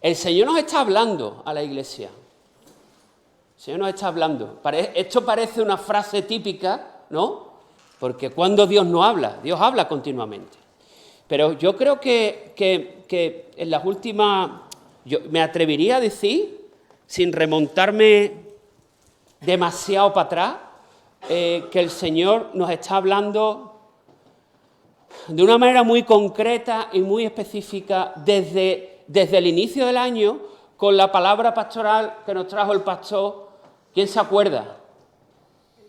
El Señor nos está hablando a la iglesia. El Señor nos está hablando. Esto parece una frase típica, ¿no? Porque cuando Dios no habla, Dios habla continuamente. Pero yo creo que en las últimas, yo me atrevería a decir, sin remontarme demasiado para atrás, que el Señor nos está hablando de una manera muy concreta y muy específica desde el inicio del año, con la palabra pastoral que nos trajo el pastor. ¿Quién se acuerda?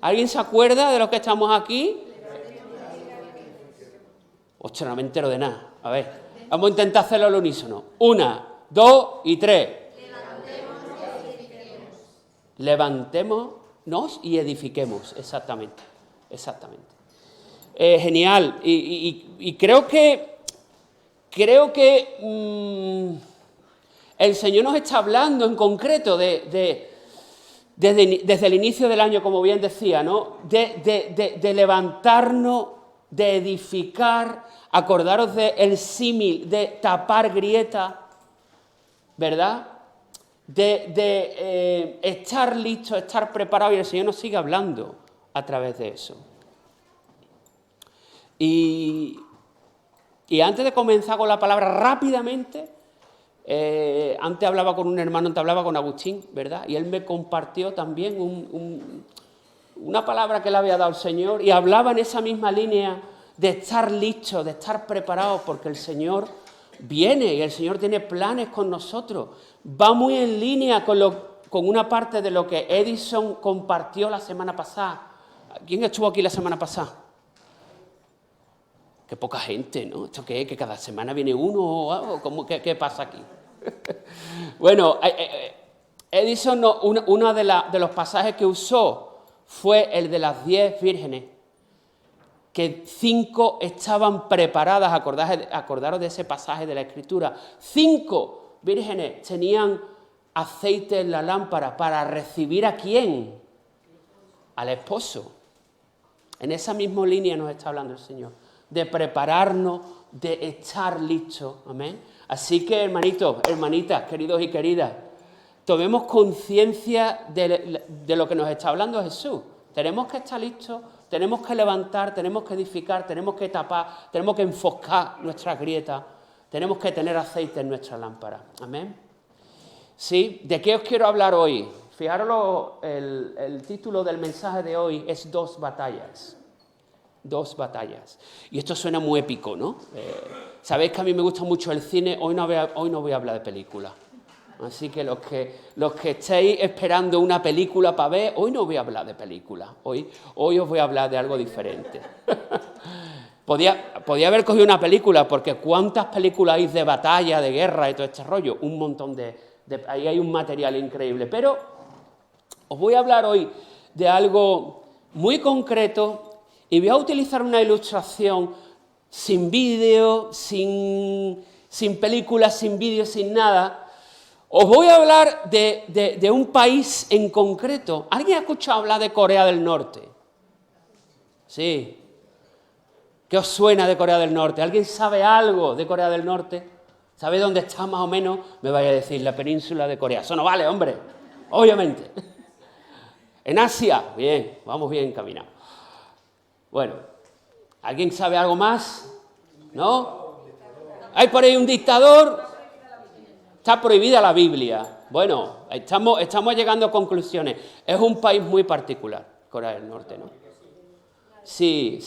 ¿Alguien se acuerda de los que estamos aquí? Ostras, no me entero de nada. A ver, vamos a intentar hacerlo al unísono. 1, 2 y 3. Levantémonos y edifiquemos. Exactamente. Genial. Y creo que el Señor nos está hablando en concreto desde el inicio del año, como bien decía, ¿no? De levantarnos, de edificar. Acordaros del símil de tapar grietas, ¿verdad? De estar listos, estar preparados, y el Señor nos sigue hablando a través de eso. Y antes de comenzar con la palabra rápidamente, antes hablaba con un hermano, antes hablaba con Agustín, ¿verdad? Y él me compartió también una palabra que le había dado el Señor, y hablaba en esa misma línea de estar listos, de estar preparados, porque el Señor viene y el Señor tiene planes con nosotros. Va muy en línea con una parte de lo que Edison compartió la semana pasada. ¿Quién estuvo aquí la semana pasada? Qué poca gente, ¿no? ¿Esto qué es? ¿Que cada semana viene uno o algo? ¿Qué pasa aquí? Bueno, Edison, uno de los pasajes que usó fue el de las 10 vírgenes, que 5 estaban preparadas. Acordaros de ese pasaje de la Escritura. 5 vírgenes tenían aceite en la lámpara para recibir ¿a quién? Al esposo. En esa misma línea nos está hablando el Señor, de prepararnos, de estar listos. Amén. Así que, hermanitos, hermanitas, queridos y queridas, tomemos conciencia de lo que nos está hablando Jesús. Tenemos que estar listos, tenemos que levantar, tenemos que edificar, tenemos que tapar, tenemos que enfocar nuestras grietas, tenemos que tener aceite en nuestra lámpara. Amén. ¿Sí? ¿De qué os quiero hablar hoy? Fijaros, el título del mensaje de hoy es 2 batallas. 2 batallas. Y esto suena muy épico, ¿no? Sabéis que a mí me gusta mucho el cine. Hoy no voy a hablar de películas. Así que los que estéis esperando una película para ver, hoy no voy a hablar de películas. Hoy os voy a hablar de algo diferente. Podía haber cogido una película, porque ¿cuántas películas hay de batalla, de guerra y todo este rollo? Un montón ahí hay un material increíble. Pero os voy a hablar hoy de algo muy concreto, y voy a utilizar una ilustración sin vídeo, sin películas, sin vídeo, sin nada. Os voy a hablar de un país en concreto. ¿Alguien ha escuchado hablar de Corea del Norte? Sí. ¿Qué os suena de Corea del Norte? ¿Alguien sabe algo de Corea del Norte? ¿Sabe dónde está más o menos? Me vaya a decir, la península de Corea. Eso no vale, hombre. Obviamente. En Asia. Bien, vamos bien encaminados. Bueno, ¿alguien sabe algo más? ¿No? ¿Hay por ahí un dictador? Está prohibida la Biblia. Bueno, estamos llegando a conclusiones. Es un país muy particular, Corea del Norte, ¿no? Sí,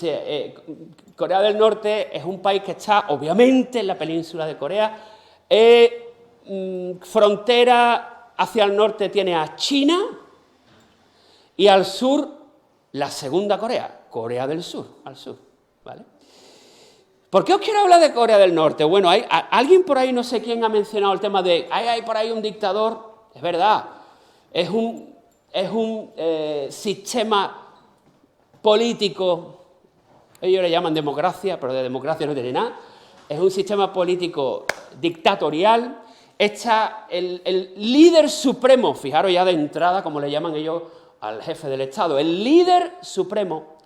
Corea del Norte es un país que está, obviamente, en la península de Corea. Frontera hacia el norte tiene a China, y al sur la segunda Corea, Corea del Sur, al sur, ¿vale? ¿Por qué os quiero hablar de Corea del Norte? Bueno, alguien por ahí, no sé quién ha mencionado el tema de, hay por ahí un dictador. Es verdad, es un sistema político, ellos le llaman democracia, pero de democracia no tiene nada. Es un sistema político dictatorial. Está el líder supremo, fijaros ya de entrada, como le llaman ellos al jefe del Estado, el líder supremo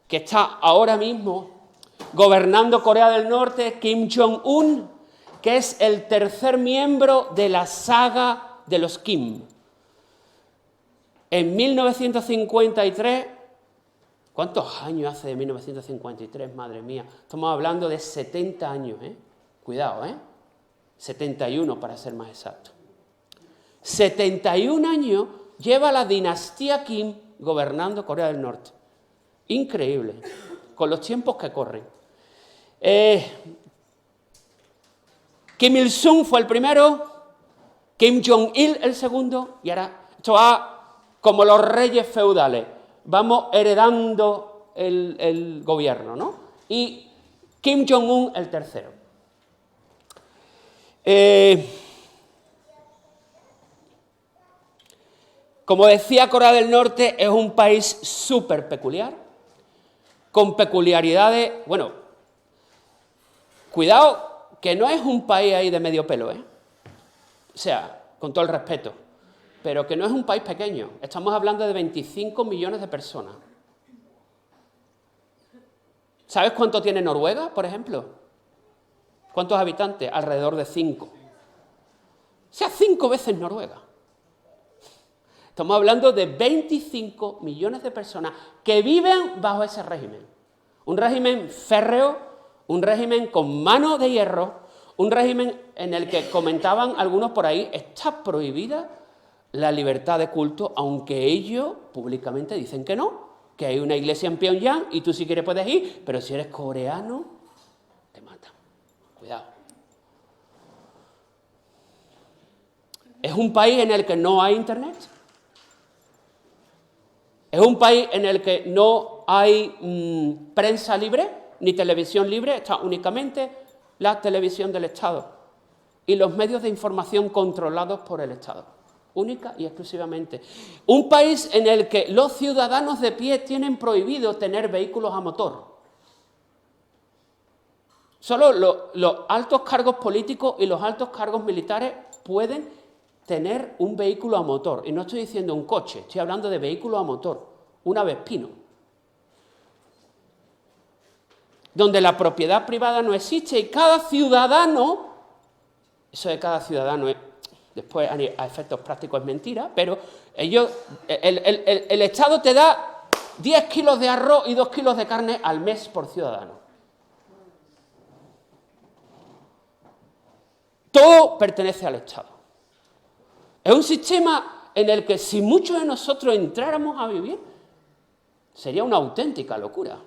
que está ahora mismo gobernando Corea del Norte, Kim Jong-un, que es el tercer miembro de la saga de los Kim. En 1953, ¿cuántos años hace de 1953? Madre mía, estamos hablando de 70 años, ¿eh? Cuidado, 71 para ser más exacto. 71 años lleva la dinastía Kim gobernando Corea del Norte. Increíble, con los tiempos que corren. Kim Il-sung fue el primero, Kim Jong-il el segundo, y ahora esto va como los reyes feudales. Vamos heredando el gobierno, ¿no? Y Kim Jong-un el tercero. Como decía, Corea del Norte es un país súper peculiar, con peculiaridades. Bueno, cuidado, que no es un país ahí de medio pelo, ¿eh? O sea, con todo el respeto, pero que no es un país pequeño. Estamos hablando de 25 millones de personas. ¿Sabes cuánto tiene Noruega, por ejemplo? ¿Cuántos habitantes? Alrededor de 5. O sea, 5 veces Noruega. Estamos hablando de 25 millones de personas que viven bajo ese régimen. Un régimen férreo, un régimen con mano de hierro, un régimen en el que comentaban algunos por ahí, está prohibida la libertad de culto, aunque ellos públicamente dicen que no, que hay una iglesia en Pyongyang y tú si quieres puedes ir, pero si eres coreano, te matan. Cuidado. Es un país en el que no hay internet. Es un país en el que no hay prensa libre, ni televisión libre, está únicamente la televisión del Estado y los medios de información controlados por el Estado, única y exclusivamente. Un país en el que los ciudadanos de pie tienen prohibido tener vehículos a motor. Solo los altos cargos políticos y los altos cargos militares pueden tener un vehículo a motor. Y no estoy diciendo un coche, estoy hablando de vehículo a motor, una Vespino. Donde la propiedad privada no existe y cada ciudadano, eso de cada ciudadano, después a efectos prácticos es mentira, pero el Estado te da 10 kilos de arroz y 2 kilos de carne al mes por ciudadano. Todo pertenece al Estado. Es un sistema en el que si muchos de nosotros entráramos a vivir, sería una auténtica locura.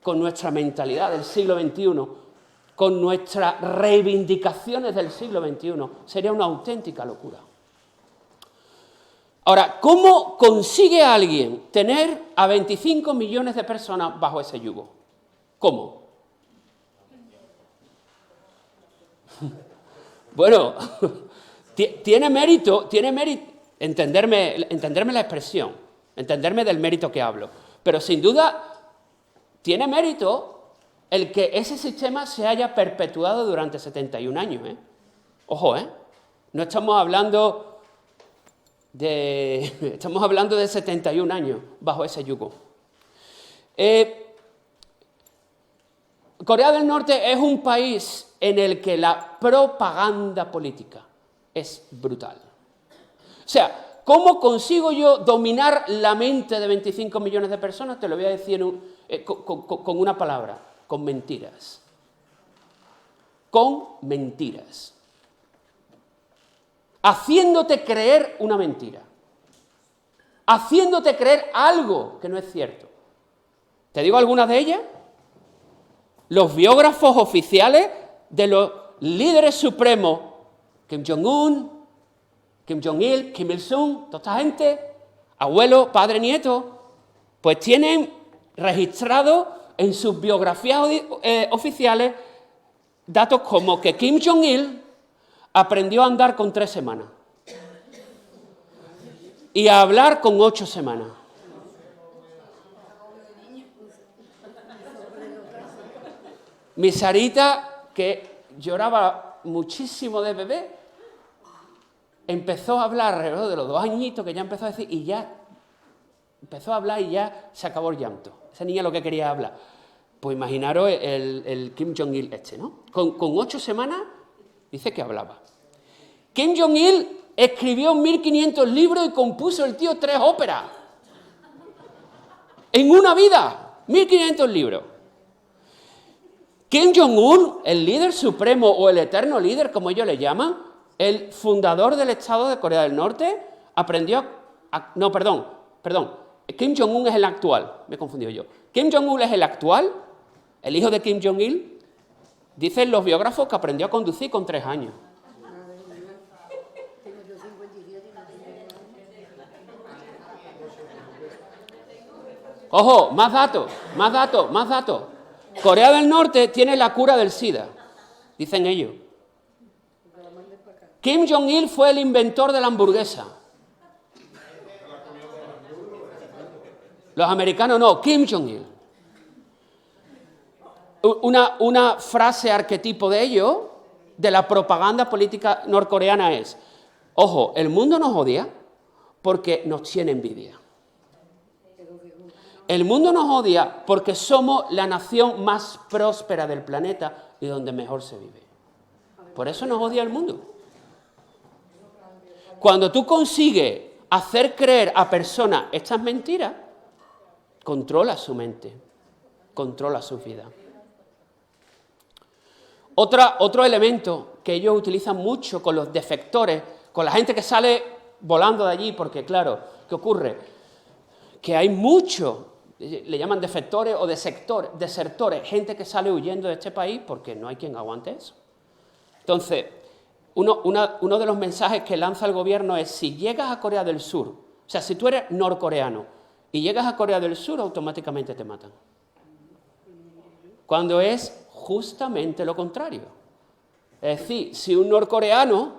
Con nuestra mentalidad del siglo XXI, con nuestras reivindicaciones del siglo XXI, sería una auténtica locura. Ahora, ¿cómo consigue alguien tener a 25 millones de personas bajo ese yugo? ¿Cómo? Bueno, tiene mérito entenderme la expresión, entenderme del mérito que hablo, pero sin duda tiene mérito el que ese sistema se haya perpetuado durante 71 años, ¿eh? Ojo, no estamos hablando de 71 años bajo ese yugo. Corea del Norte es un país en el que la propaganda política es brutal. O sea, ¿cómo consigo yo dominar la mente de 25 millones de personas? Te lo voy a decir con una palabra, con mentiras. Con mentiras. Haciéndote creer una mentira. Haciéndote creer algo que no es cierto. ¿Te digo algunas de ellas? Los biógrafos oficiales de los líderes supremos, Kim Jong-un, Kim Jong-il, Kim Il-sung, toda esta gente, abuelo, padre, nieto, pues tienen registrado en sus biografías oficiales datos como que Kim Jong-il aprendió a andar con 3 semanas y a hablar con 8 semanas. Mi Sarita, que lloraba muchísimo de bebé, empezó a hablar alrededor de los 2 añitos, que ya empezó a decir, y ya empezó a hablar y ya se acabó el llanto. Esa niña lo que quería hablar. Pues imaginaros el Kim Jong-il ¿no? Con 8 semanas Dice que hablaba. Kim Jong-il escribió 1500 libros y compuso el tío 3 óperas. En una vida, 1500 libros. Kim Jong-un, el líder supremo o el eterno líder, como ellos le llaman, el fundador del Estado de Corea del Norte, aprendió no, perdón. Kim Jong-un es el actual, me he confundido yo. Kim Jong-un es el actual, el hijo de Kim Jong-il. Dicen los biógrafos que aprendió a conducir con 3 años. Ojo, más datos. Corea del Norte tiene la cura del SIDA, dicen ellos. Kim Jong-il fue el inventor de la hamburguesa. Los americanos no, Kim Jong-il. Una frase arquetipo de ello, de la propaganda política norcoreana es: ojo, el mundo nos odia porque nos tiene envidia. El mundo nos odia porque somos la nación más próspera del planeta y donde mejor se vive. Por eso nos odia el mundo. Cuando tú consigues hacer creer a personas estas mentiras, controla su mente, controla su vida. Otro elemento que ellos utilizan mucho con los defectores, con la gente que sale volando de allí, porque claro, ¿qué ocurre? Que hay mucho, le llaman defectores o desertores, gente que sale huyendo de este país porque no hay quien aguante eso. Entonces, uno de los mensajes que lanza el gobierno es: si llegas a Corea del Sur, o sea, si tú eres norcoreano y llegas a Corea del Sur, automáticamente te matan. Cuando es justamente lo contrario. Es decir, si un norcoreano,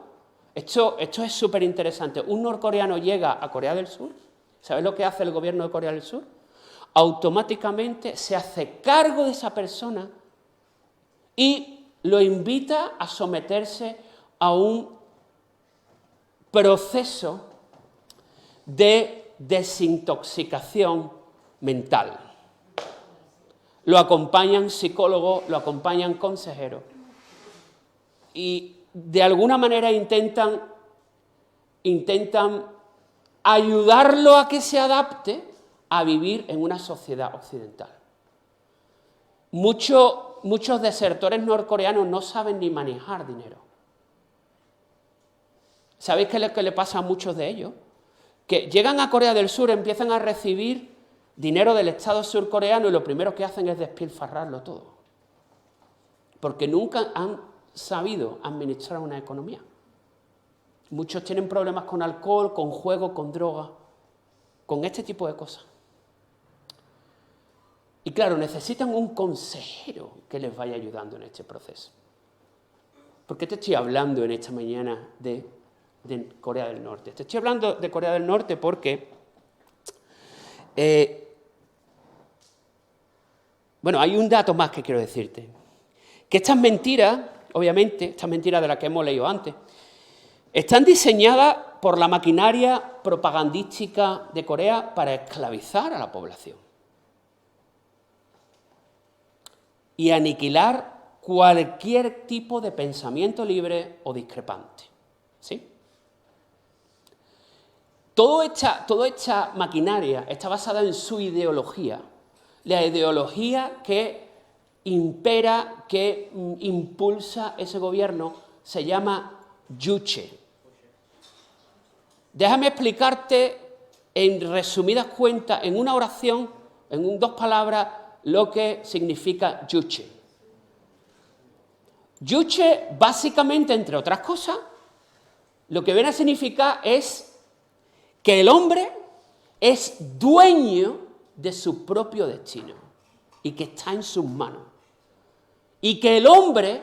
esto es súper interesante, un norcoreano llega a Corea del Sur, ¿sabes lo que hace el gobierno de Corea del Sur? Automáticamente se hace cargo de esa persona y lo invita a someterse a un proceso de desintoxicación mental. Lo acompañan psicólogos, lo acompañan consejeros y de alguna manera intentan ayudarlo a que se adapte a vivir en una sociedad occidental. Muchos desertores norcoreanos no saben ni manejar dinero. ¿Sabéis qué es lo que le pasa a muchos de ellos? Que llegan a Corea del Sur, empiezan a recibir dinero del Estado surcoreano y lo primero que hacen es despilfarrarlo todo. Porque nunca han sabido administrar una economía. Muchos tienen problemas con alcohol, con juego, con droga, con este tipo de cosas. Y claro, necesitan un consejero que les vaya ayudando en este proceso. ¿Por qué te estoy hablando en esta mañana de Corea del Norte? Te estoy hablando de Corea del Norte porque hay un dato más que quiero decirte. Que estas mentiras, obviamente, estas mentiras de las que hemos leído antes, están diseñadas por la maquinaria propagandística de Corea para esclavizar a la población y aniquilar cualquier tipo de pensamiento libre o discrepante. ¿Sí? Toda esta maquinaria está basada en su ideología, la ideología que impera, que impulsa ese gobierno, se llama Juche. Déjame explicarte en resumidas cuentas, en una oración, en 2 palabras, lo que significa Juche. Juche, básicamente, entre otras cosas, lo que viene a significar es que el hombre es dueño de su propio destino y que está en sus manos. Y que el hombre,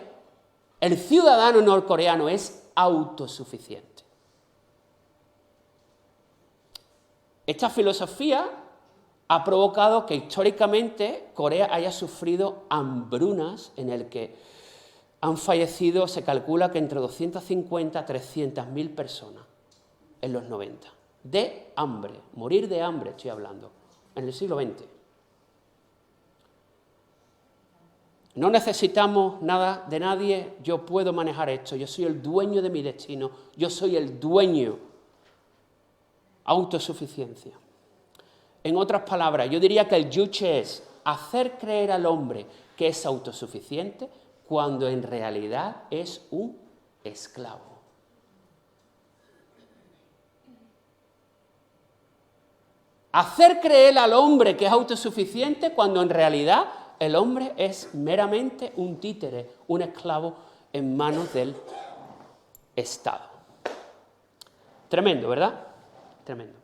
el ciudadano norcoreano, es autosuficiente. Esta filosofía ha provocado que históricamente Corea haya sufrido hambrunas en el que han fallecido, se calcula que entre 250 a 300.000 personas en los 90. De hambre, morir de hambre estoy hablando, en el siglo XX. No necesitamos nada de nadie, yo puedo manejar esto, yo soy el dueño de mi destino, yo soy el dueño. Autosuficiencia. En otras palabras, yo diría que el yuche es hacer creer al hombre que es autosuficiente cuando en realidad es un esclavo. Hacer creer al hombre que es autosuficiente cuando en realidad el hombre es meramente un títere, un esclavo en manos del Estado. Tremendo, ¿verdad? Tremendo.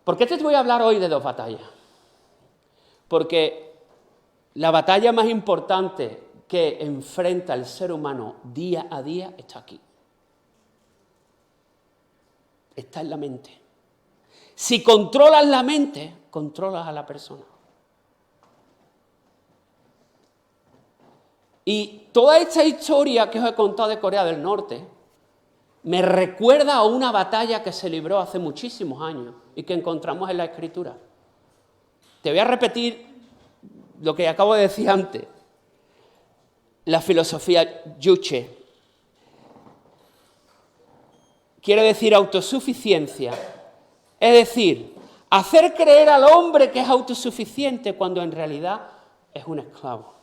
¿Por qué te voy a hablar hoy de dos batallas? Porque la batalla más importante que enfrenta el ser humano día a día está aquí. Está en la mente. Si controlas la mente, controlas a la persona. Y toda esta historia que os he contado de Corea del Norte me recuerda a una batalla que se libró hace muchísimos años y que encontramos en la Escritura. Te voy a repetir lo que acabo de decir antes. La filosofía yuche quiere decir autosuficiencia, es decir, hacer creer al hombre que es autosuficiente cuando en realidad es un esclavo.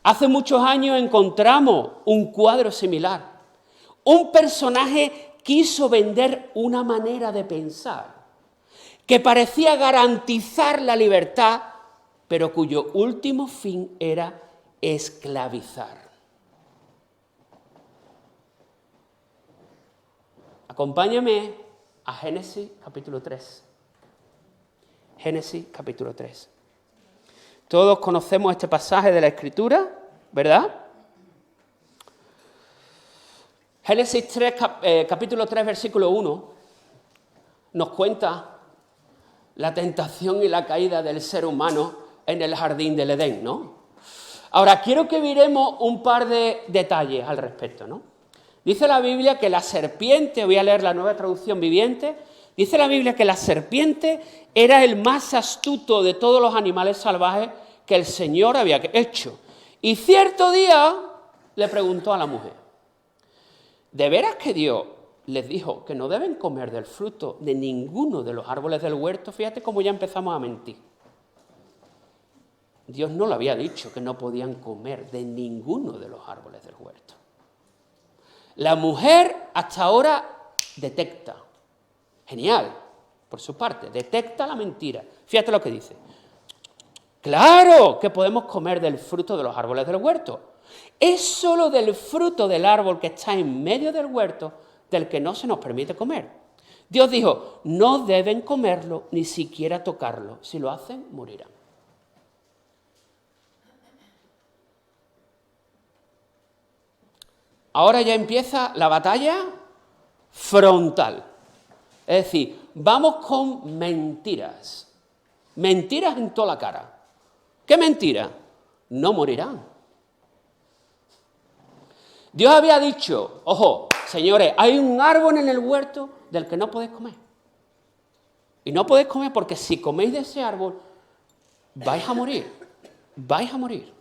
Hace muchos años encontramos un cuadro similar. Un personaje quiso vender una manera de pensar que parecía garantizar la libertad, pero cuyo último fin era esclavizar. Acompáñame a Génesis capítulo 3. Génesis capítulo 3. Todos conocemos este pasaje de la Escritura, ¿verdad? Génesis 3, capítulo 3, versículo 1, nos cuenta la tentación y la caída del ser humano en el jardín del Edén, ¿no? Ahora, quiero que miremos un par de detalles al respecto, ¿no? Dice la Biblia que la serpiente, voy a leer la Nueva Traducción Viviente, dice la Biblia que la serpiente era el más astuto de todos los animales salvajes que el Señor había hecho. Y cierto día le preguntó a la mujer, ¿de veras que Dios les dijo que no deben comer del fruto de ninguno de los árboles del huerto? Fíjate cómo ya empezamos a mentir. Dios no le había dicho que no podían comer de ninguno de los árboles del huerto. La mujer hasta ahora detecta. Genial, por su parte, detecta la mentira. Fíjate lo que dice. Claro que podemos comer del fruto de los árboles del huerto. Es solo del fruto del árbol que está en medio del huerto del que no se nos permite comer. Dios dijo, no deben comerlo ni siquiera tocarlo. Si lo hacen, morirán. Ahora ya empieza la batalla frontal. Es decir, vamos con mentiras. Mentiras en toda la cara. ¿Qué mentira? No morirán. Dios había dicho, ojo, señores, hay un árbol en el huerto del que no podéis comer. Y no podéis comer porque si coméis de ese árbol, vais a morir. Vais a morir.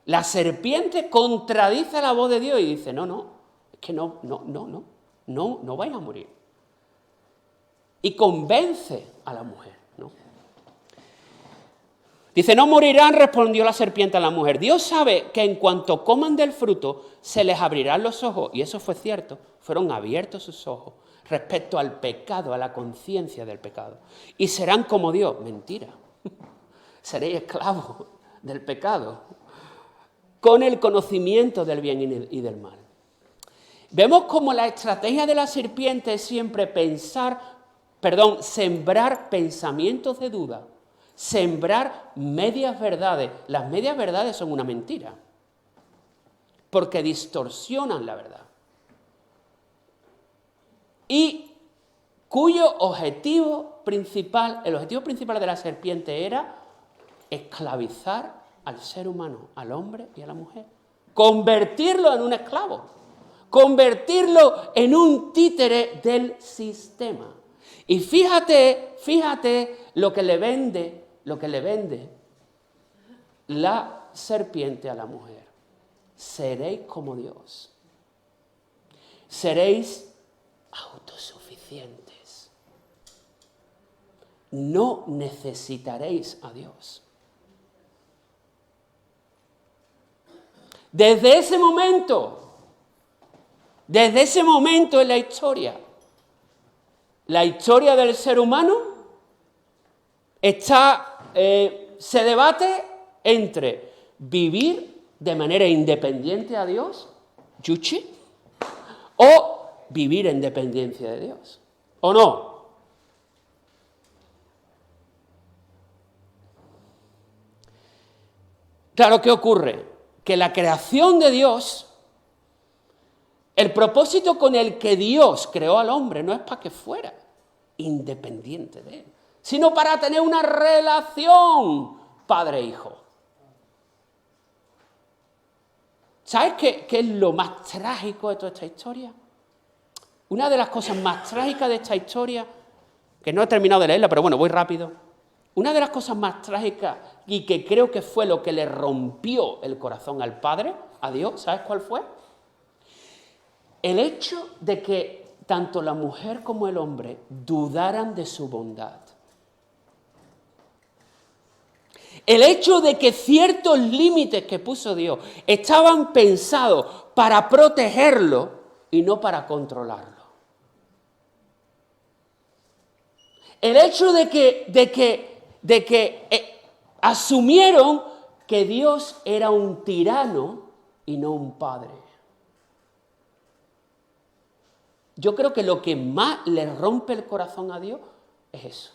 La serpiente contradice la voz de Dios y dice, no, es que no vais a morir. Y convence a la mujer, ¿no? Dice, no morirán, respondió la serpiente a la mujer. Dios sabe que en cuanto coman del fruto, se les abrirán los ojos. Y eso fue cierto, fueron abiertos sus ojos respecto al pecado, a la conciencia del pecado. Y serán como Dios. Mentira. Seréis esclavos del pecado, con el conocimiento del bien y del mal. Vemos como la estrategia de la serpiente es siempre sembrar pensamientos de duda, sembrar medias verdades. Las medias verdades son una mentira, porque distorsionan la verdad. Y cuyo objetivo principal, el objetivo principal de la serpiente era esclavizar al ser humano, al hombre y a la mujer. Convertirlo en un esclavo. Convertirlo en un títere del sistema. Y fíjate lo que le vende la serpiente a la mujer: seréis como Dios. Seréis autosuficientes. No necesitaréis a Dios. Desde ese momento en la historia del ser humano se debate entre vivir de manera independiente a Dios, yuchi, o vivir en dependencia de Dios, ¿o no? Claro, ¿qué ocurre? Que la creación de Dios, el propósito con el que Dios creó al hombre no es para que fuera independiente de él, sino para tener una relación padre-hijo. ¿Sabes qué es lo más trágico de toda esta historia? Una de las cosas más trágicas de esta historia, que no he terminado de leerla, pero bueno, voy rápido. Una de las cosas más trágicas y que creo que fue lo que le rompió el corazón al Padre, a Dios, ¿sabes cuál fue? El hecho de que tanto la mujer como el hombre dudaran de su bondad. El hecho de que ciertos límites que puso Dios estaban pensados para protegerlo y no para controlarlo. El hecho de que asumieron que Dios era un tirano y no un padre. Yo creo que lo que más le rompe el corazón a Dios es eso.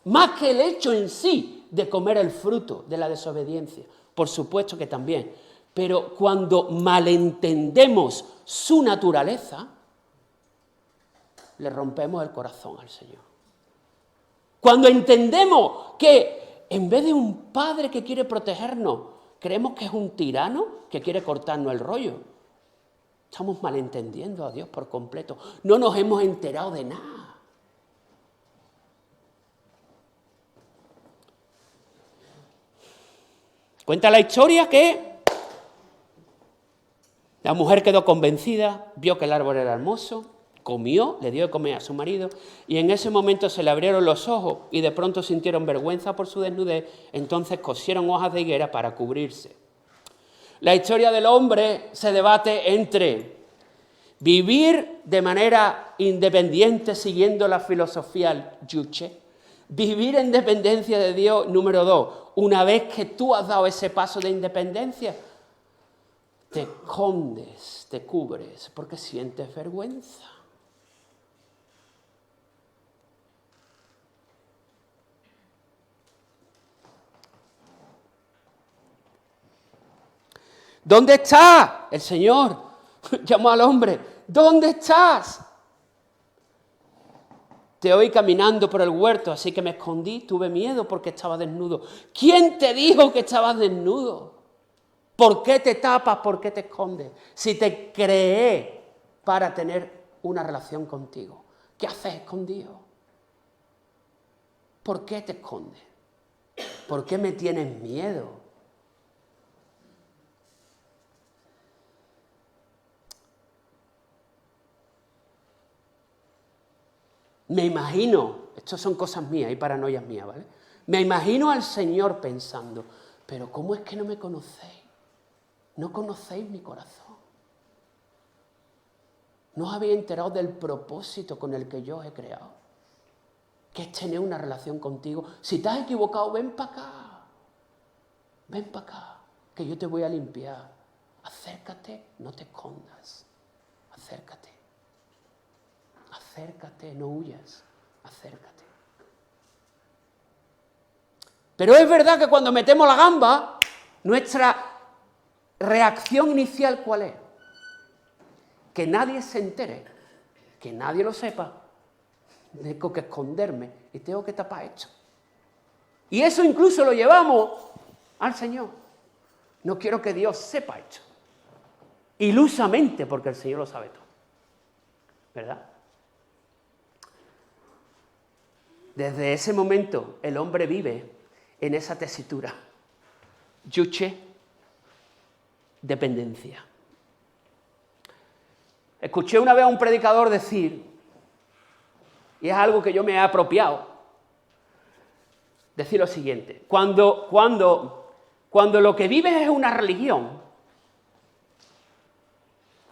Más que el hecho en sí de comer el fruto de la desobediencia. Por supuesto que también. Pero cuando malentendemos su naturaleza, le rompemos el corazón al Señor. Cuando entendemos que en vez de un padre que quiere protegernos, creemos que es un tirano que quiere cortarnos el rollo. Estamos malentendiendo a Dios por completo. No nos hemos enterado de nada. Cuenta la historia que la mujer quedó convencida, vio que el árbol era hermoso, comió, le dio de comer a su marido y en ese momento se le abrieron los ojos y de pronto sintieron vergüenza por su desnudez, entonces cosieron hojas de higuera para cubrirse. La historia del hombre se debate entre vivir de manera independiente siguiendo la filosofía yuche, vivir en dependencia de Dios, número 2. Una vez que tú has dado ese paso de independencia, te escondes, te cubres, porque sientes vergüenza. ¿Dónde está el Señor? Llamó al hombre, ¿dónde estás? Te oí caminando por el huerto, así que me escondí, tuve miedo porque estaba desnudo. ¿Quién te dijo que estabas desnudo? ¿Por qué te tapas? ¿Por qué te escondes? Si te creé para tener una relación contigo, ¿qué haces escondido? ¿Por qué te escondes? ¿Por qué me tienes miedo? Me imagino, estas son cosas mías y paranoias mías, ¿vale? Me imagino al Señor pensando, pero ¿cómo es que no me conocéis? No conocéis mi corazón. No os habéis enterado del propósito con el que yo os he creado, que es tener una relación contigo. Si te has equivocado, ven para acá. Ven para acá, que yo te voy a limpiar. Acércate, no te escondas. Acércate. Acércate, no huyas, acércate. Pero es verdad que cuando metemos la gamba, nuestra reacción inicial, ¿cuál es? Que nadie se entere, que nadie lo sepa, tengo que esconderme y tengo que tapar esto. Y eso incluso lo llevamos al Señor. No quiero que Dios sepa esto. Ilusamente, porque el Señor lo sabe todo. ¿Verdad? Desde ese momento el hombre vive en esa tesitura. Yuche, dependencia. Escuché una vez a un predicador decir, y es algo que yo me he apropiado, decir lo siguiente: cuando lo que vives es una religión,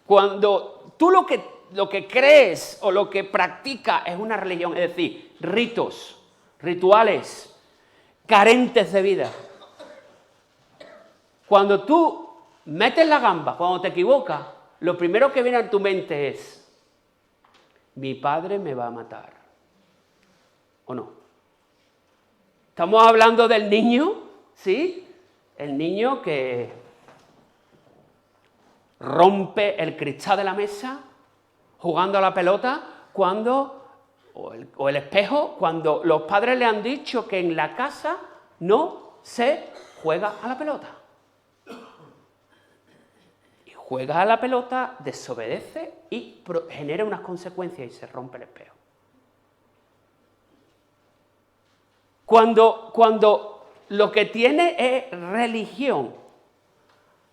cuando tú lo que crees o lo que practicas es una religión, es decir, ritos, rituales, carentes de vida, cuando tú metes la gamba, cuando te equivocas, lo primero que viene a tu mente es, mi padre me va a matar, ¿o no? Estamos hablando del niño, ¿sí? El niño que rompe el cristal de la mesa jugando a la pelota o el espejo, cuando los padres le han dicho que en la casa no se juega a la pelota. Juega a la pelota, desobedece y genera unas consecuencias y se rompe el espejo. Cuando lo que tiene es religión,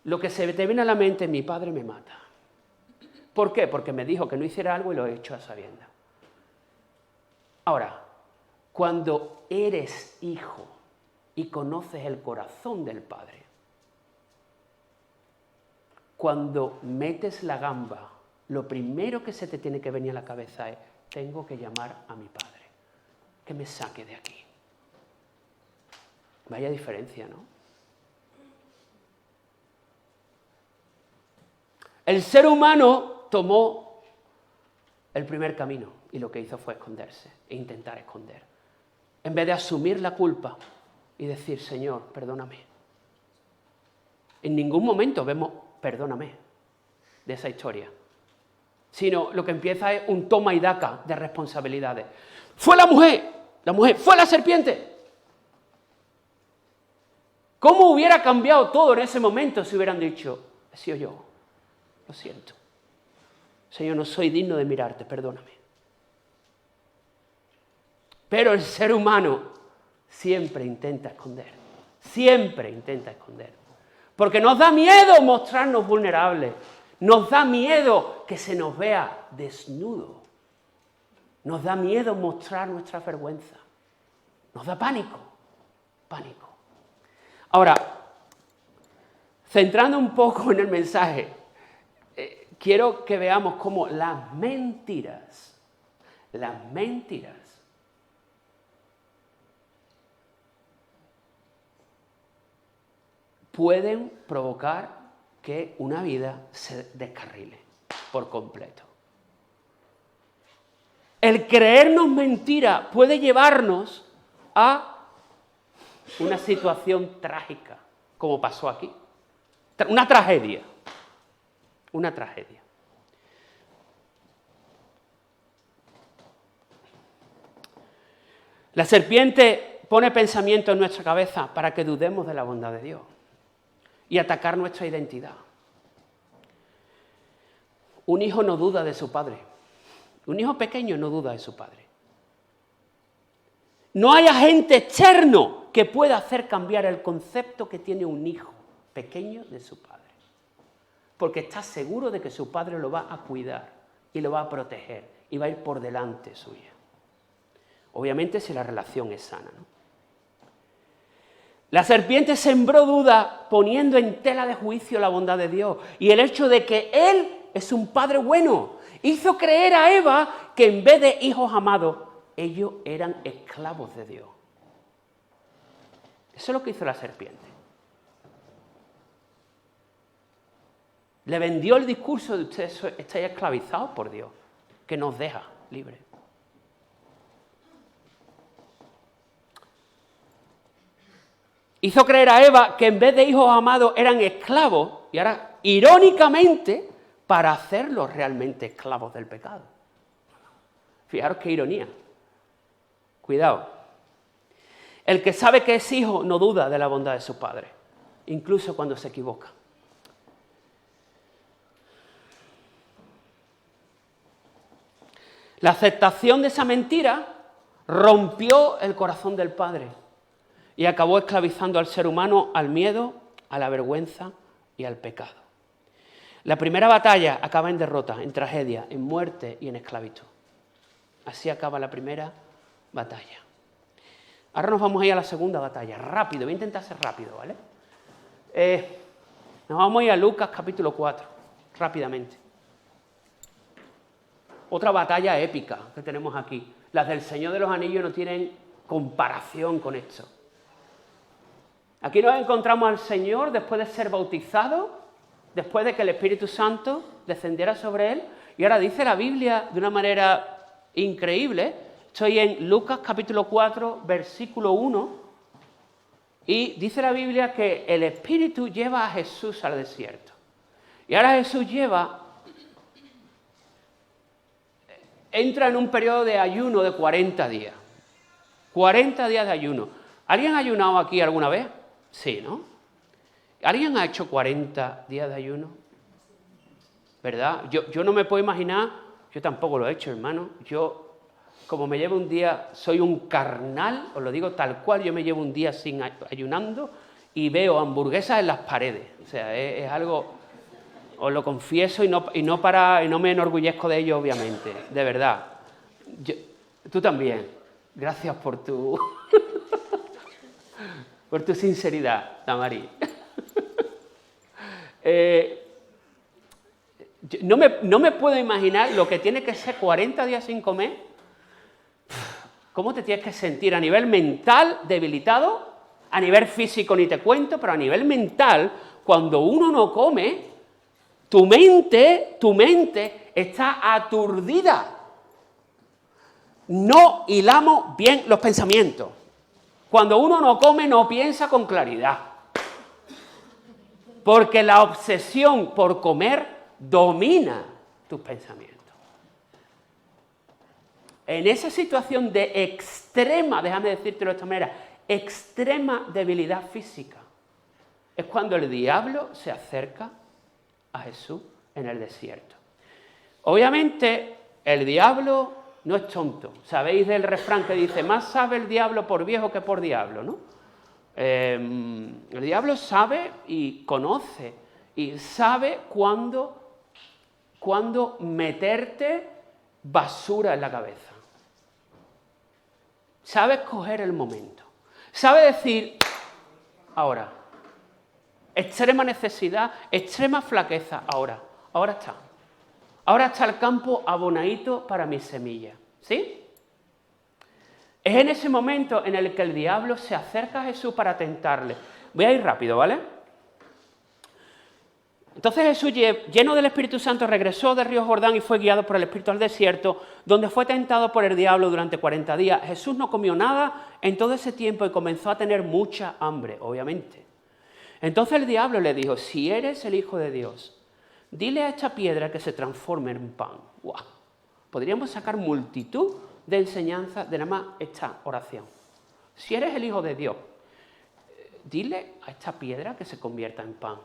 lo que se te viene a la mente, mi padre me mata. ¿Por qué? Porque me dijo que no hiciera algo y lo he hecho a sabiendas. Ahora, cuando eres hijo y conoces el corazón del Padre, cuando metes la gamba, lo primero que se te tiene que venir a la cabeza es, tengo que llamar a mi Padre, que me saque de aquí. Vaya diferencia, ¿no? El ser humano tomó el primer camino y lo que hizo fue esconderse e intentar esconder. En vez de asumir la culpa y decir, Señor, perdóname. En ningún momento vemos, perdóname, de esa historia. Sino lo que empieza es un toma y daca de responsabilidades. Fue la mujer, fue la serpiente. ¿Cómo hubiera cambiado todo en ese momento si hubieran dicho, he sido yo, lo siento. Señor, no soy digno de mirarte, perdóname. Pero el ser humano siempre intenta esconder, porque nos da miedo mostrarnos vulnerables, nos da miedo que se nos vea desnudo, nos da miedo mostrar nuestra vergüenza, nos da pánico. Ahora, centrando un poco en el mensaje, quiero que veamos cómo las mentiras pueden provocar que una vida se descarrile por completo. El creernos mentira puede llevarnos a una situación trágica, como pasó aquí. Una tragedia. La serpiente pone pensamiento en nuestra cabeza para que dudemos de la bondad de Dios y atacar nuestra identidad. Un hijo no duda de su padre. Un hijo pequeño no duda de su padre. No hay agente externo que pueda hacer cambiar el concepto que tiene un hijo pequeño de su padre. Porque está seguro de que su padre lo va a cuidar y lo va a proteger y va a ir por delante suya. Obviamente si la relación es sana, ¿no? La serpiente sembró duda poniendo en tela de juicio la bondad de Dios y el hecho de que Él es un padre bueno. Hizo creer a Eva que en vez de hijos amados, ellos eran esclavos de Dios. Eso es lo que hizo la serpiente. Le vendió el discurso de ustedes estáis esclavizados por Dios, que nos deja libres. Hizo creer a Eva que en vez de hijos amados eran esclavos, y ahora, irónicamente, para hacerlos realmente esclavos del pecado. Fijaros qué ironía. Cuidado. El que sabe que es hijo no duda de la bondad de su padre, incluso cuando se equivoca. La aceptación de esa mentira rompió el corazón del padre y acabó esclavizando al ser humano al miedo a la vergüenza y al pecado. La primera batalla acaba en derrota, en tragedia, en muerte y en esclavitud. Así acaba la primera batalla. Ahora nos vamos a ir a la segunda batalla, rápido, voy a intentar ser rápido, ¿vale? Nos vamos a ir a Lucas capítulo 4, rápidamente. Otra batalla épica que tenemos aquí. Las del Señor de los Anillos no tienen comparación con esto. Aquí nos encontramos al Señor después de ser bautizado, después de que el Espíritu Santo descendiera sobre él, y ahora dice la Biblia de una manera increíble. Estoy en Lucas capítulo 4, versículo 1, y dice la Biblia que el Espíritu lleva a Jesús al desierto. Y ahora Jesús entra en un periodo de ayuno de 40 días. 40 días de ayuno. ¿Alguien ha ayunado aquí alguna vez? Sí, ¿no? ¿Alguien ha hecho 40 días de ayuno? ¿Verdad? Yo no me puedo imaginar, yo tampoco lo he hecho, hermano. Yo, como me llevo un día, soy un carnal, os lo digo tal cual, yo me llevo un día sin ayunando y veo hamburguesas en las paredes. O sea, es algo, os lo confieso y no me enorgullezco de ello, obviamente, de verdad. Tú también. Gracias por tu por tu sinceridad, Damari. No me puedo imaginar lo que tiene que ser 40 días sin comer. ¿Cómo te tienes que sentir a nivel mental debilitado? A nivel físico ni te cuento, pero a nivel mental, cuando uno no come, tu mente está aturdida. No hilamos bien los pensamientos. Cuando uno no come, no piensa con claridad. Porque la obsesión por comer domina tus pensamientos. En esa situación de extrema, déjame decírtelo de esta manera, extrema debilidad física, es cuando el diablo se acerca a Jesús en el desierto. Obviamente, el diablo no es tonto. Sabéis del refrán que dice, más sabe el diablo por viejo que por diablo, ¿no? El diablo sabe y conoce y sabe cuándo meterte basura en la cabeza. Sabe escoger el momento. Sabe decir, ahora, extrema necesidad, extrema flaqueza, ahora está. Ahora está el campo abonadito para mis semillas, ¿sí? Es en ese momento en el que el diablo se acerca a Jesús para tentarle. Voy a ir rápido, ¿vale? Entonces Jesús, lleno del Espíritu Santo, regresó del río Jordán y fue guiado por el Espíritu al desierto, donde fue tentado por el diablo durante 40 días. Jesús no comió nada en todo ese tiempo y comenzó a tener mucha hambre, obviamente. Entonces el diablo le dijo, si eres el Hijo de Dios, dile a esta piedra que se transforme en pan. ¡Wow! Podríamos sacar multitud de enseñanzas de nada más esta oración. Si eres el Hijo de Dios, dile a esta piedra que se convierta en pan.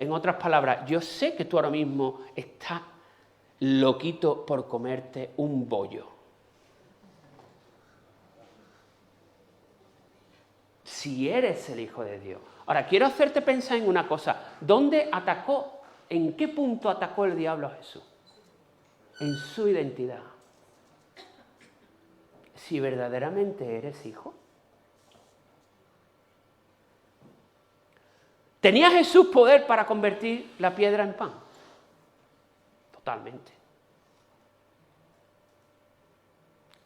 En otras palabras, yo sé que tú ahora mismo estás loquito por comerte un bollo. Si eres el Hijo de Dios. Ahora, quiero hacerte pensar en una cosa. ¿Dónde atacó? ¿En qué punto atacó el diablo a Jesús? En su identidad. Si verdaderamente eres hijo. ¿Tenía Jesús poder para convertir la piedra en pan? Totalmente.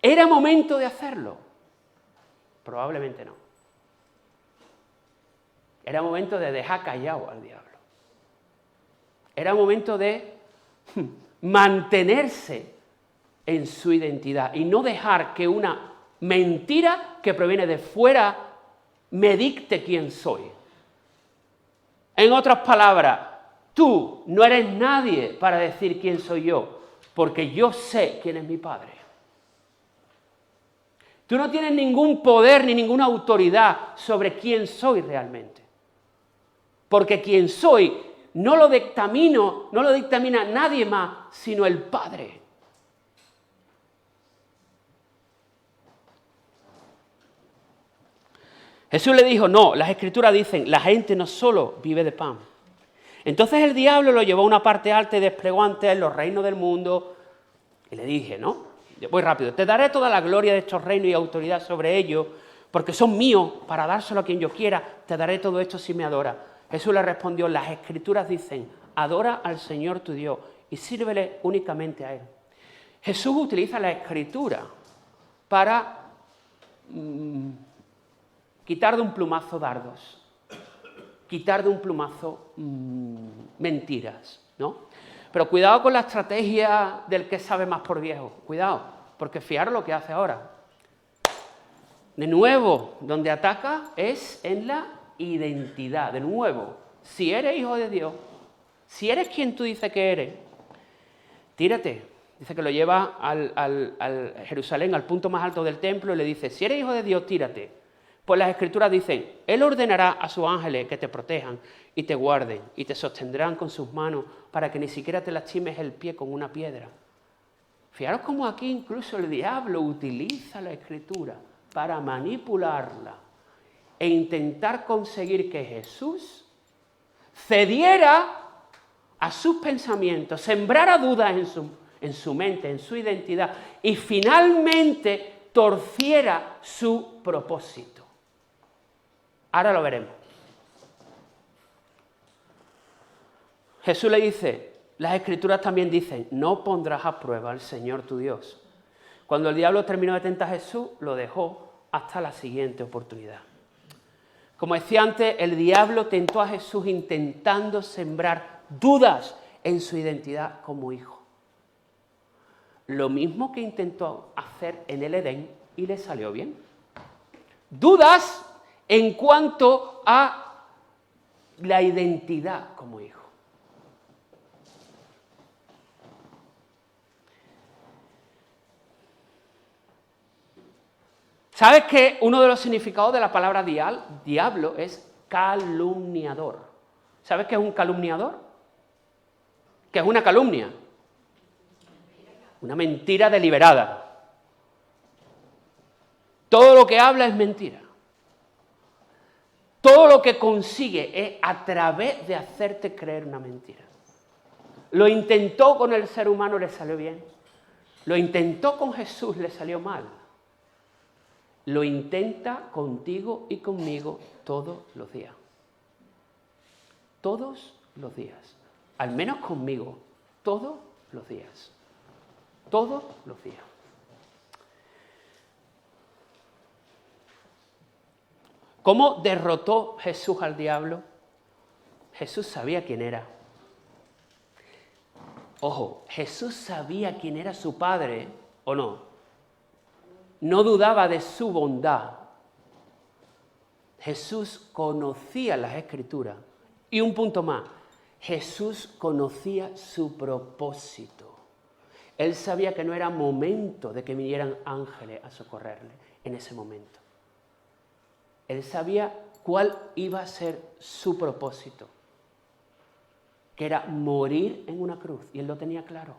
¿Era momento de hacerlo? Probablemente no. Era momento de dejar callado al diablo. Era momento de mantenerse en su identidad y no dejar que una mentira que proviene de fuera me dicte quién soy. En otras palabras, tú no eres nadie para decir quién soy yo, porque yo sé quién es mi Padre. Tú no tienes ningún poder ni ninguna autoridad sobre quién soy realmente. Porque quién soy no lo dictamina nadie más, sino el Padre. Jesús le dijo, no, las Escrituras dicen, la gente no solo vive de pan. Entonces el diablo lo llevó a una parte alta y desplegó ante él los reinos del mundo. Y le dije, ¿no? Voy rápido. Te daré toda la gloria de estos reinos y autoridad sobre ellos, porque son míos para dárselo a quien yo quiera. Te daré todo esto si me adoras. Jesús le respondió, las Escrituras dicen, adora al Señor tu Dios y sírvele únicamente a Él. Jesús utiliza la Escritura para quitar de un plumazo dardos, quitar de un plumazo mentiras, ¿no? Pero cuidado con la estrategia del que sabe más por viejo, cuidado, porque fijaros lo que hace ahora. De nuevo, donde ataca es en la identidad, de nuevo, si eres hijo de Dios, si eres quien tú dices que eres, tírate. Dice que lo lleva al Jerusalén, al punto más alto del templo, y le dice, si eres hijo de Dios, tírate. Pues las Escrituras dicen, Él ordenará a sus ángeles que te protejan y te guarden y te sostendrán con sus manos para que ni siquiera te lastimes el pie con una piedra. Fijaros cómo aquí incluso el diablo utiliza la Escritura para manipularla e intentar conseguir que Jesús cediera a sus pensamientos, sembrara dudas en su mente, en su identidad y finalmente torciera su propósito. Ahora lo veremos. Jesús le dice, las Escrituras también dicen, no pondrás a prueba al Señor tu Dios. Cuando el diablo terminó de tentar a Jesús, lo dejó hasta la siguiente oportunidad. Como decía antes, el diablo tentó a Jesús intentando sembrar dudas en su identidad como hijo. Lo mismo que intentó hacer en el Edén y le salió bien. Dudas en cuanto a la identidad como hijo. ¿Sabes que uno de los significados de la palabra diablo es calumniador? ¿Sabes qué es un calumniador? ¿Qué es una calumnia? Una mentira deliberada. Todo lo que habla es mentira. Todo lo que consigue es a través de hacerte creer una mentira. Lo intentó con el ser humano, le salió bien. Lo intentó con Jesús, le salió mal. Lo intenta contigo y conmigo todos los días. Todos los días. Al menos conmigo, todos los días. Todos los días. ¿Cómo derrotó Jesús al diablo? Jesús sabía quién era. Ojo, Jesús sabía quién era su Padre, ¿o no? No dudaba de su bondad. Jesús conocía las Escrituras. Y un punto más, Jesús conocía su propósito. Él sabía que no era momento de que vinieran ángeles a socorrerle en ese momento. Él sabía cuál iba a ser su propósito, que era morir en una cruz, y él lo tenía claro.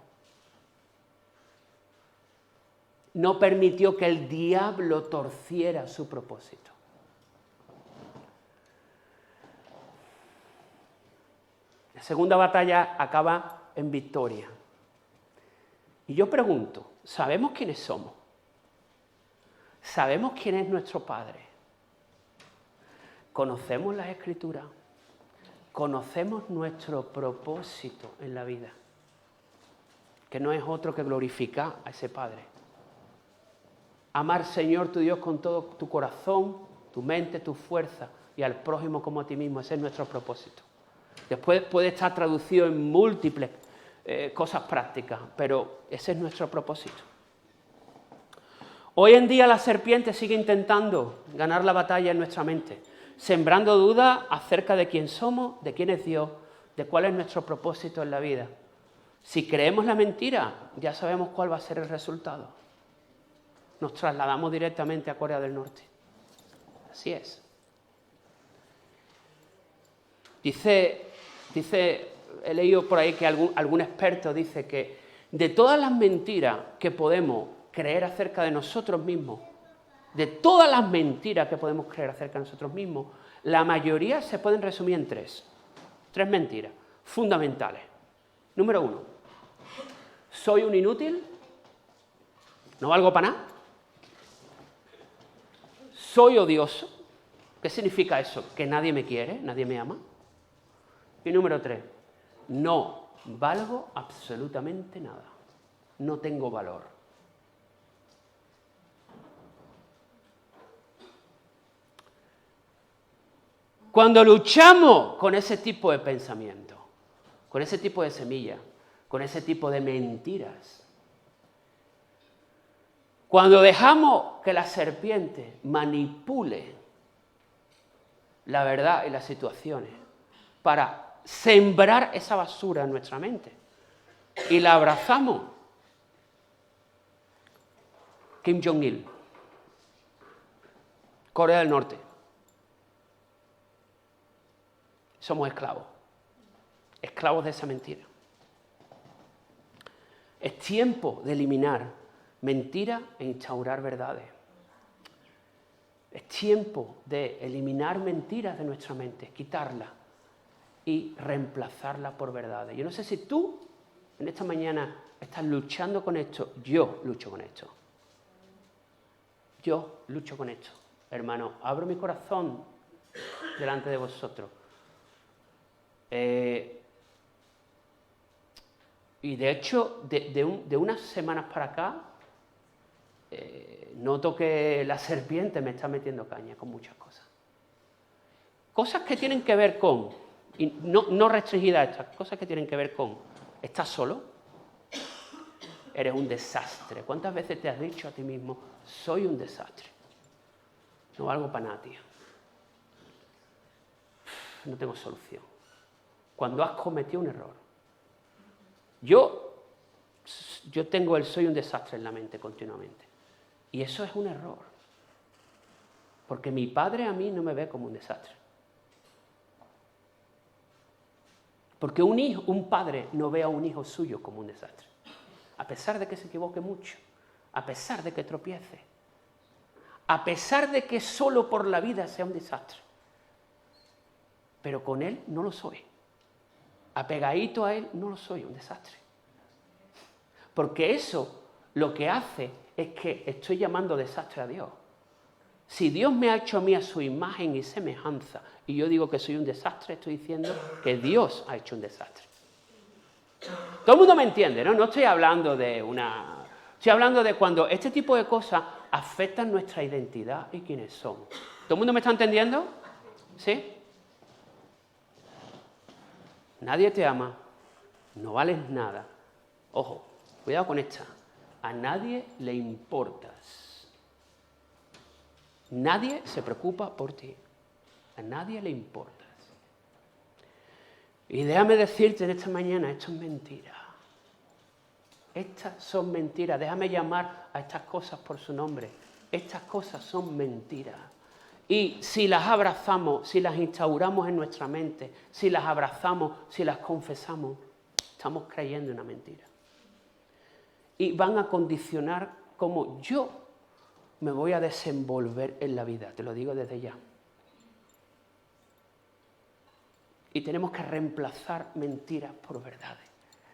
No permitió que el diablo torciera su propósito. La segunda batalla acaba en victoria. Y yo pregunto, ¿sabemos quiénes somos? ¿Sabemos quién es nuestro Padre? ¿Conocemos las Escrituras? ¿Conocemos nuestro propósito en la vida? Que no es otro que glorificar a ese Padre. Amar, Señor, tu Dios con todo tu corazón, tu mente, tu fuerza y al prójimo como a ti mismo. Ese es nuestro propósito. Después puede estar traducido en múltiples cosas prácticas, pero ese es nuestro propósito. Hoy en día la serpiente sigue intentando ganar la batalla en nuestra mente, sembrando dudas acerca de quién somos, de quién es Dios, de cuál es nuestro propósito en la vida. Si creemos la mentira, ya sabemos cuál va a ser el resultado. Nos trasladamos directamente a Corea del Norte. Así es. Dice, he leído por ahí que algún experto dice que de todas las mentiras que podemos creer acerca de nosotros mismos, de todas las mentiras que podemos creer acerca de nosotros mismos, la mayoría se pueden resumir en tres mentiras fundamentales. Número 1, soy un inútil, no valgo para nada. Soy odioso. ¿Qué significa eso? Que nadie me quiere, nadie me ama. Y número 3, no valgo absolutamente nada. No tengo valor. Cuando luchamos con ese tipo de pensamiento, con ese tipo de semillas, con ese tipo de mentiras, cuando dejamos que la serpiente manipule la verdad y las situaciones para sembrar esa basura en nuestra mente y la abrazamos, Kim Jong-il, Corea del Norte, somos esclavos de esa mentira. Es tiempo de eliminar mentiras e instaurar verdades. Es tiempo de eliminar mentiras de nuestra mente, quitarlas y reemplazarlas por verdades. Yo no sé si tú en esta mañana estás luchando con esto. Yo lucho con esto. Yo lucho con esto. Hermano, abro mi corazón delante de vosotros. Y de hecho, de unas semanas para acá, noto que la serpiente me está metiendo caña con muchas cosas. Cosas que tienen que ver con, y no restringidas a estas, cosas que tienen que ver con, ¿estás solo? Eres un desastre. ¿Cuántas veces te has dicho a ti mismo, soy un desastre? No valgo para nada, tío. No tengo solución. Cuando has cometido un error. Yo tengo el soy un desastre en la mente continuamente. Y eso es un error. Porque mi padre a mí no me ve como un desastre. Porque un padre no ve a un hijo suyo como un desastre. A pesar de que se equivoque mucho. A pesar de que tropiece. A pesar de que solo por la vida sea un desastre. Pero con él no lo soy. Apegadito a él no lo soy, un desastre. Porque eso lo que hace es que estoy llamando desastre a Dios. Si Dios me ha hecho a mí a su imagen y semejanza y yo digo que soy un desastre, estoy diciendo que Dios ha hecho un desastre. Todo el mundo me entiende, ¿no? No estoy hablando de una... Estoy hablando de cuando este tipo de cosas afectan nuestra identidad y quiénes somos. ¿Todo el mundo me está entendiendo? ¿Sí? Nadie te ama, no vales nada. Ojo, cuidado con esta. A nadie le importas. Nadie se preocupa por ti. A nadie le importas. Y déjame decirte en esta mañana, esto es mentira. Estas son mentiras. Déjame llamar a estas cosas por su nombre. Estas cosas son mentiras. Y si las abrazamos, si las instauramos en nuestra mente, si las abrazamos, si las confesamos, estamos creyendo en una mentira. Y van a condicionar cómo yo me voy a desenvolver en la vida, te lo digo desde ya. Y tenemos que reemplazar mentiras por verdades.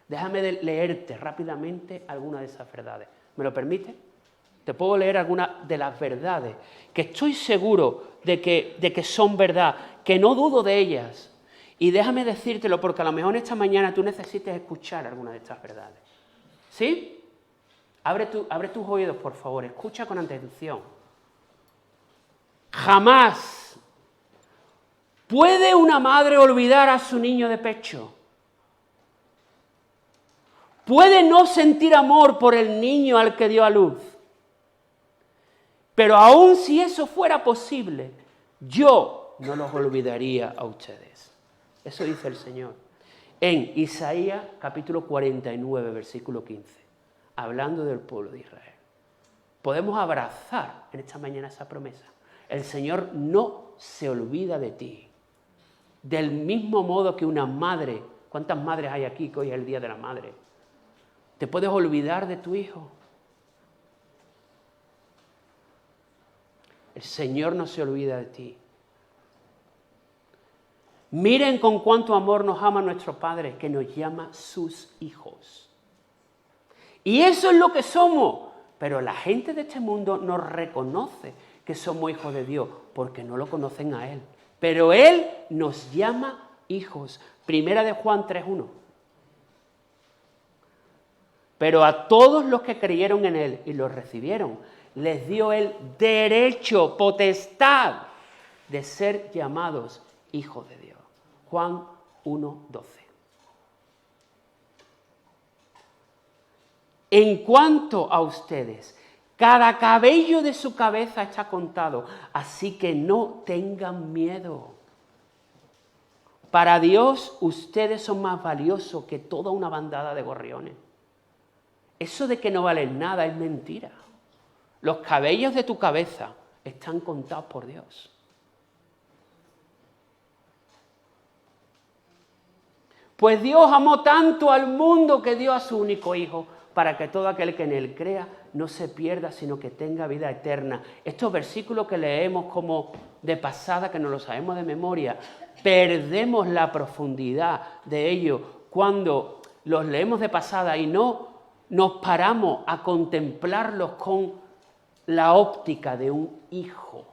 Déjame leerte rápidamente algunas de esas verdades. ¿Me lo permite? Te puedo leer algunas de las verdades que estoy seguro de que son verdad, que no dudo de ellas. Y déjame decírtelo porque a lo mejor esta mañana tú necesites escuchar alguna de estas verdades. ¿Sí? Abre tus oídos, por favor. Escucha con atención. Jamás puede una madre olvidar a su niño de pecho. Puede no sentir amor por el niño al que dio a luz. Pero aun si eso fuera posible, yo no los olvidaría a ustedes. Eso dice el Señor. En Isaías capítulo 49, versículo 15, hablando del pueblo de Israel. Podemos abrazar en esta mañana esa promesa. El Señor no se olvida de ti. Del mismo modo que una madre, ¿cuántas madres hay aquí que hoy es el Día de la Madre? ¿Te puedes olvidar de tu hijo? El Señor no se olvida de ti. Miren con cuánto amor nos ama nuestro Padre, que nos llama sus hijos. Y eso es lo que somos. Pero la gente de este mundo no reconoce que somos hijos de Dios, porque no lo conocen a Él. Pero Él nos llama hijos. Primera de Juan 3:1. Pero a todos los que creyeron en Él y lo recibieron, les dio el derecho, potestad, de ser llamados hijos de Dios. Juan 1:12. En cuanto a ustedes, cada cabello de su cabeza está contado, así que no tengan miedo. Para Dios, ustedes son más valiosos que toda una bandada de gorriones. Eso de que no valen nada es mentira. Los cabellos de tu cabeza están contados por Dios. Pues Dios amó tanto al mundo que dio a su único Hijo, para que todo aquel que en Él crea no se pierda, sino que tenga vida eterna. Estos versículos que leemos como de pasada, que no los sabemos de memoria, perdemos la profundidad de ellos cuando los leemos de pasada y no nos paramos a contemplarlos con la óptica de un hijo.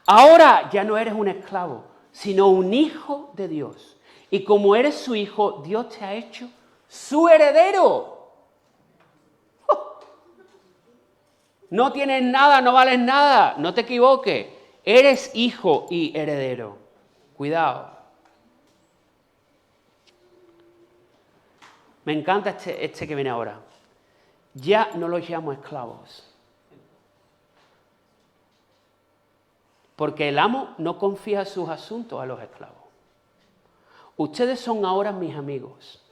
Ahora ya no eres un esclavo, sino un hijo de Dios. Y como eres su hijo, Dios te ha hecho su heredero. ¡Oh! No tienes nada, no vales nada, no te equivoques. Eres hijo y heredero. Cuidado. Me encanta este que viene ahora. Ya no los llamo esclavos. Porque el amo no confía sus asuntos a los esclavos. Ustedes son ahora mis amigos,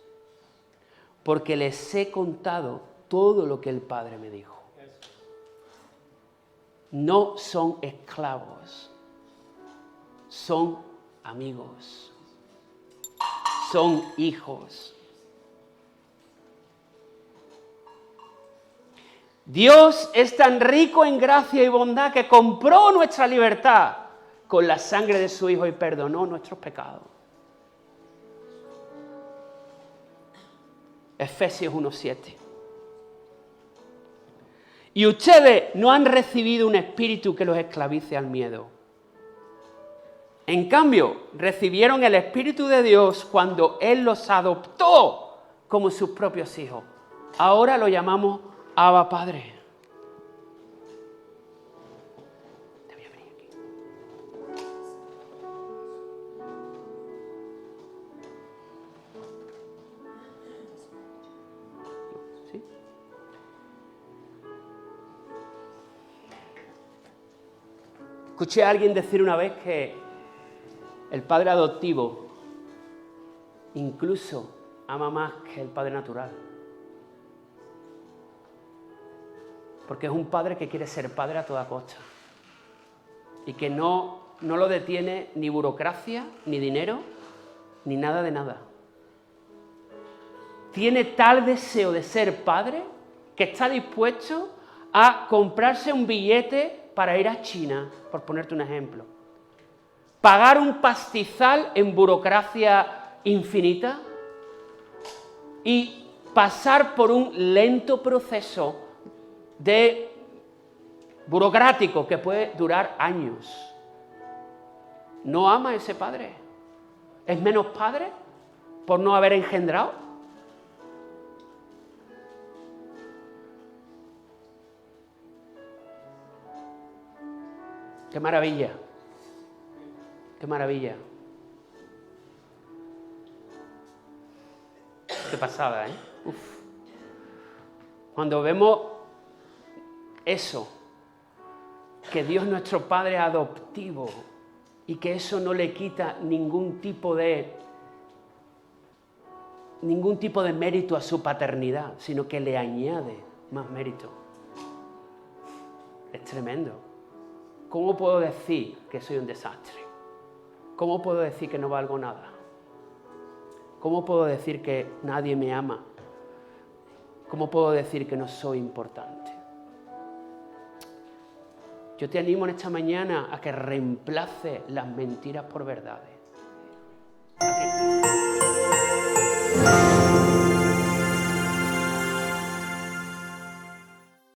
porque les he contado todo lo que el Padre me dijo. No son esclavos, son amigos, son hijos. Dios es tan rico en gracia y bondad que compró nuestra libertad con la sangre de su Hijo y perdonó nuestros pecados. Efesios 1:7. Y ustedes no han recibido un espíritu que los esclavice al miedo. En cambio, recibieron el Espíritu de Dios cuando Él los adoptó como sus propios hijos. Ahora lo llamamos Abba Padre. Te voy a venir aquí. ¿Sí? Escuché a alguien decir una vez que el padre adoptivo incluso ama más que el padre natural. Porque es un padre que quiere ser padre a toda costa. Y que no lo detiene ni burocracia, ni dinero, ni nada de nada. Tiene tal deseo de ser padre que está dispuesto a comprarse un billete para ir a China, por ponerte un ejemplo. Pagar un pastizal en burocracia infinita y pasar por un lento proceso burocrático que puede durar años. ¿No ama a ese padre? ¿Es menos padre por no haber engendrado? ¡Qué maravilla! ¡Qué maravilla! ¡Qué pasada, eh! Uf. Cuando vemos eso, que Dios nuestro Padre adoptivo y que eso no le quita ningún tipo de mérito a su paternidad, sino que le añade más mérito. Es tremendo. ¿Cómo puedo decir que soy un desastre? ¿Cómo puedo decir que no valgo nada? ¿Cómo puedo decir que nadie me ama? ¿cómo puedo decir que no soy importante? Yo te animo en esta mañana a que reemplaces las mentiras por verdades. A que